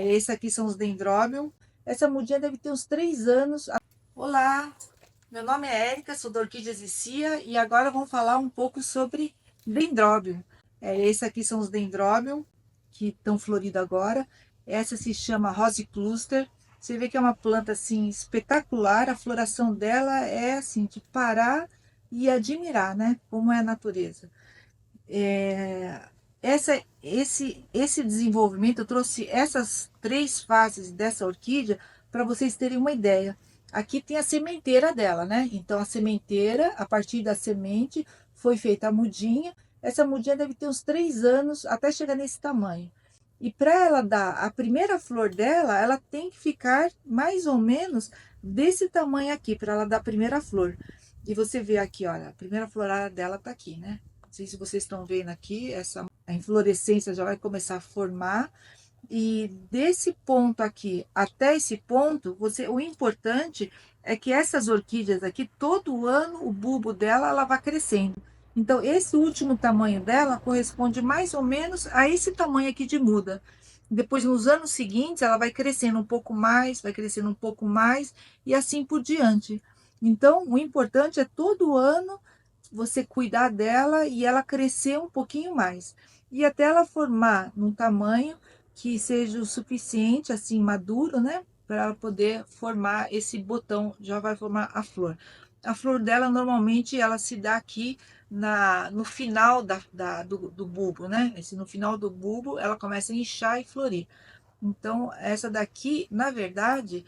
Esse aqui são os dendróbium. Essa mudinha deve ter uns 3 anos. Olá, meu nome é Érica, sou da Orquídeas e Cia e agora vamos falar um pouco sobre dendróbium. Esse aqui são os dendróbium que estão floridos agora. Essa se chama Rose Cluster. Você vê que é uma planta assim espetacular. A floração dela é assim de parar e admirar, né? Como é a natureza. Esse desenvolvimento, eu trouxe essas 3 fases dessa orquídea para vocês terem uma ideia. Aqui tem a sementeira dela, né? Então a sementeira, a partir da semente, foi feita a mudinha. Essa mudinha deve ter uns 3 anos até chegar nesse tamanho. E para ela dar a primeira flor dela, ela tem que ficar mais ou menos desse tamanho aqui, para ela dar a primeira flor. E você vê aqui, olha, a primeira florada dela tá aqui, né? Não sei se vocês estão vendo aqui, a inflorescência já vai começar a formar. E desse ponto aqui até esse ponto, o importante é que essas orquídeas aqui, todo ano o bulbo dela, ela vai crescendo. Então, esse último tamanho dela corresponde mais ou menos a esse tamanho aqui de muda. Depois, nos anos seguintes, ela vai crescendo um pouco mais, vai crescendo um pouco mais, e assim por diante. Então, o importante é todo ano você cuidar dela e ela crescer um pouquinho mais. E até ela formar num tamanho que seja o suficiente, assim, maduro, né? Para ela poder formar esse botão, já vai formar a flor. A flor dela, normalmente, ela se dá aqui no final do bulbo, né? No final do bulbo, ela começa a inchar e florir. Então, essa daqui, na verdade,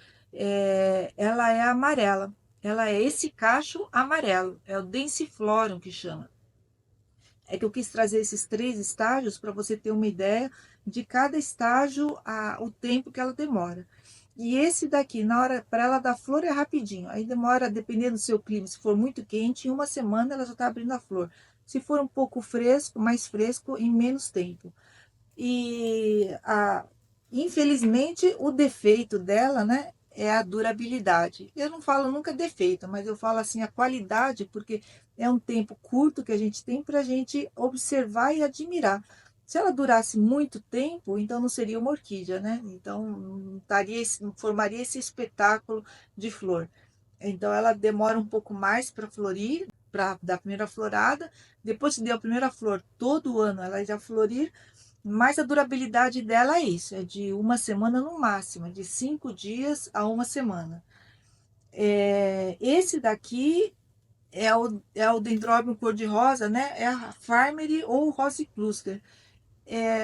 ela é amarela. Ela é esse cacho amarelo, é o densiflorum que chama. É que eu quis trazer esses 3 estágios para você ter uma ideia de cada estágio, o tempo que ela demora. E esse daqui, na hora para ela dar flor, é rapidinho. Aí demora, dependendo do seu clima, se for muito quente, em uma semana ela já está abrindo a flor. Se for um pouco fresco, mais fresco, em menos tempo. E infelizmente o defeito dela, né, é a durabilidade. Eu não falo nunca defeito, mas eu falo assim a qualidade, porque é um tempo curto que a gente tem para a gente observar e admirar. Se ela durasse muito tempo, então não seria uma orquídea, né? Então não formaria esse espetáculo de flor. Então ela demora um pouco mais para florir, para dar a primeira florada. Depois que deu a primeira flor, todo ano ela já florir, mas a durabilidade dela é isso, é de uma semana no máximo, de 5 dias a uma semana. Esse daqui é o Dendrobium cor-de-rosa, né? É a Farmery ou Rose Cluster.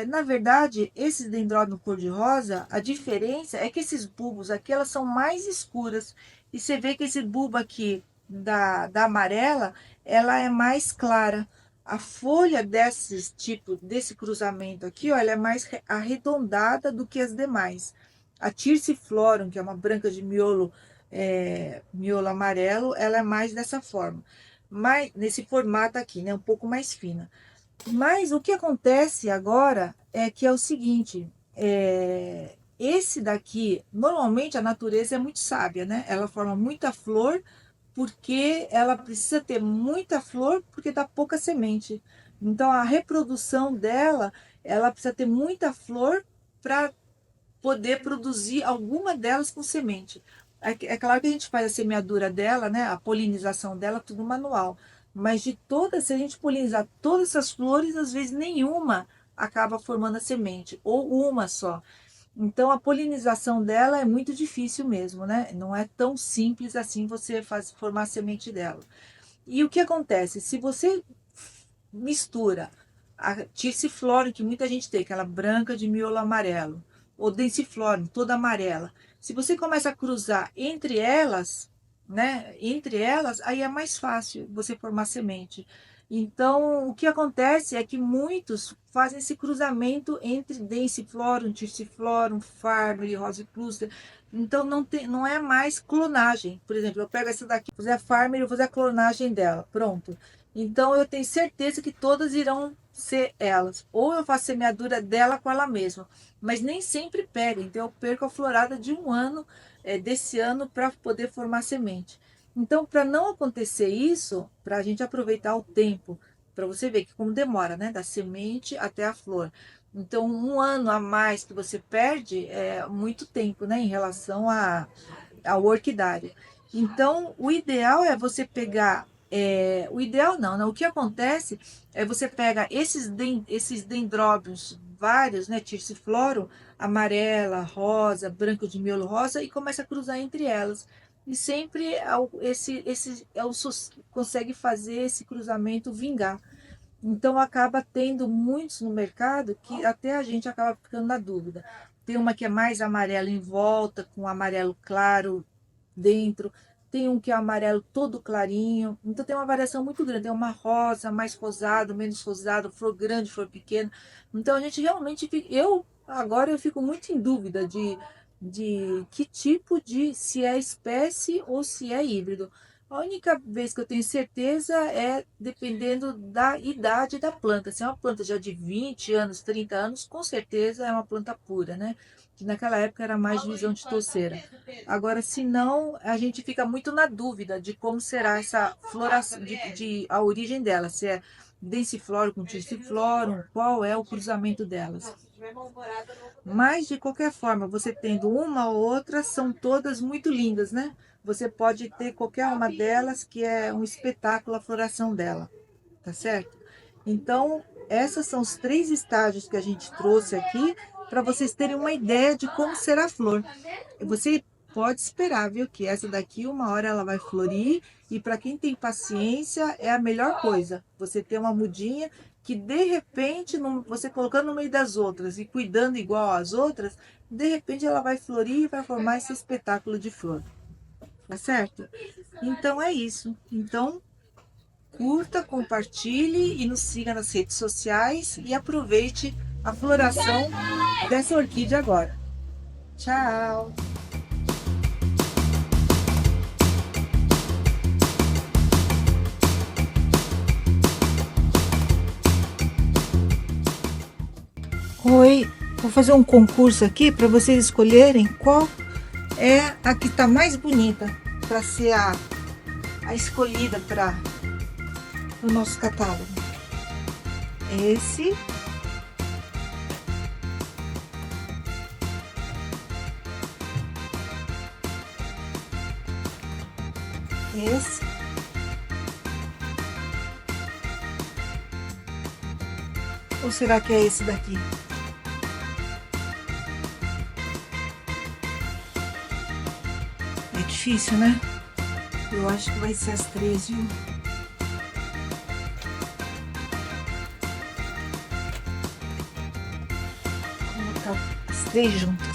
Na verdade, esse Dendrobium cor-de-rosa, a diferença é que esses bulbos aqui, elas são mais escuras. E você vê que esse bulbo aqui da amarela, ela é mais clara. A folha desse cruzamento aqui, ó, ela é mais arredondada do que as demais. A Thyrsiphlorum, que é uma branca de miolo amarelo, ela é mais dessa forma. Mas nesse formato aqui, né? Um pouco mais fina. Mas o que acontece agora é que é o seguinte, esse daqui, normalmente a natureza é muito sábia, né? Ela forma muita flor porque ela precisa ter muita flor porque dá pouca semente. Então a reprodução dela, ela precisa ter muita flor para poder produzir alguma delas com semente. É claro que a gente faz a semeadura dela, né? A polinização dela, tudo manual. Mas de todas, se a gente polinizar todas essas flores, às vezes nenhuma acaba formando a semente, ou uma só. Então a polinização dela é muito difícil mesmo, né? Não é tão simples assim você formar a semente dela. E o que acontece? Se você mistura a Thyrsiphlorum, que muita gente tem, aquela branca de miolo amarelo, ou Densiflorum, toda amarela. Se você começa a cruzar entre elas, né? Entre elas, aí é mais fácil você formar semente. Então, o que acontece é que muitos fazem esse cruzamento entre Densiflorum, Thyrsiphlorum, Farmery, Rose Cluster. Então, não é mais clonagem. Por exemplo, eu pego essa daqui, vou fazer a Farmery, vou fazer a clonagem dela. Pronto. Então, eu tenho certeza que todas irão ser elas. Ou eu faço semeadura dela com ela mesma. Mas nem sempre pega. Então, eu perco a florada de um ano, desse ano, para poder formar semente. Então, para não acontecer isso, para a gente aproveitar o tempo, para você ver que como demora, né? Da semente até a flor. Então, um ano a mais que você perde é muito tempo, né, em relação a orquidária. Então, o ideal é você pegar. O ideal não, né? O que acontece é você pega esses dendróbios vários, né? Tirciflorum, amarela, rosa, branco de miolo rosa, e começa a cruzar entre elas. E sempre consegue fazer esse cruzamento vingar. Então acaba tendo muitos no mercado que até a gente acaba ficando na dúvida. Tem uma que é mais amarela em volta, com amarelo claro dentro. Tem um que é amarelo todo clarinho. Então tem uma variação muito grande. Tem uma rosa, mais rosado, menos rosado, flor grande, flor pequena. Então a gente realmente fica. Eu fico muito em dúvida de que tipo de, se é espécie ou se é híbrido. A única vez que eu tenho certeza é dependendo da idade da planta. Se é uma planta já de 20 anos, 30 anos, com certeza é uma planta pura, né? Que naquela época era mais de visão de touceira. Agora, se não, a gente fica muito na dúvida de como será essa floração, a origem dela. Se é densifloro com tirciflorum, qual é o cruzamento delas. Mas, de qualquer forma, você tendo uma ou outra, são todas muito lindas, né? Você pode ter qualquer uma delas, que é um espetáculo a floração dela, tá certo? Então, esses são os 3 estágios que a gente trouxe aqui, para vocês terem uma ideia de como será a flor. Você pode esperar, viu, que essa daqui, uma hora ela vai florir, e para quem tem paciência, é a melhor coisa. Você ter uma mudinha que, de repente, você colocando no meio das outras e cuidando igual às outras, de repente ela vai florir e vai formar esse espetáculo de flor. Tá certo? Então é isso. Então, curta, compartilhe e nos siga nas redes sociais e aproveite a floração dessa orquídea agora. Tchau! Oi, vou fazer um concurso aqui para vocês escolherem qual é a que está mais bonita para ser a escolhida para o nosso catálogo. Esse, esse, ou será que é esse daqui? É difícil, né? Eu acho que vai ser as 3, viu? Vou colocar as 3 juntas.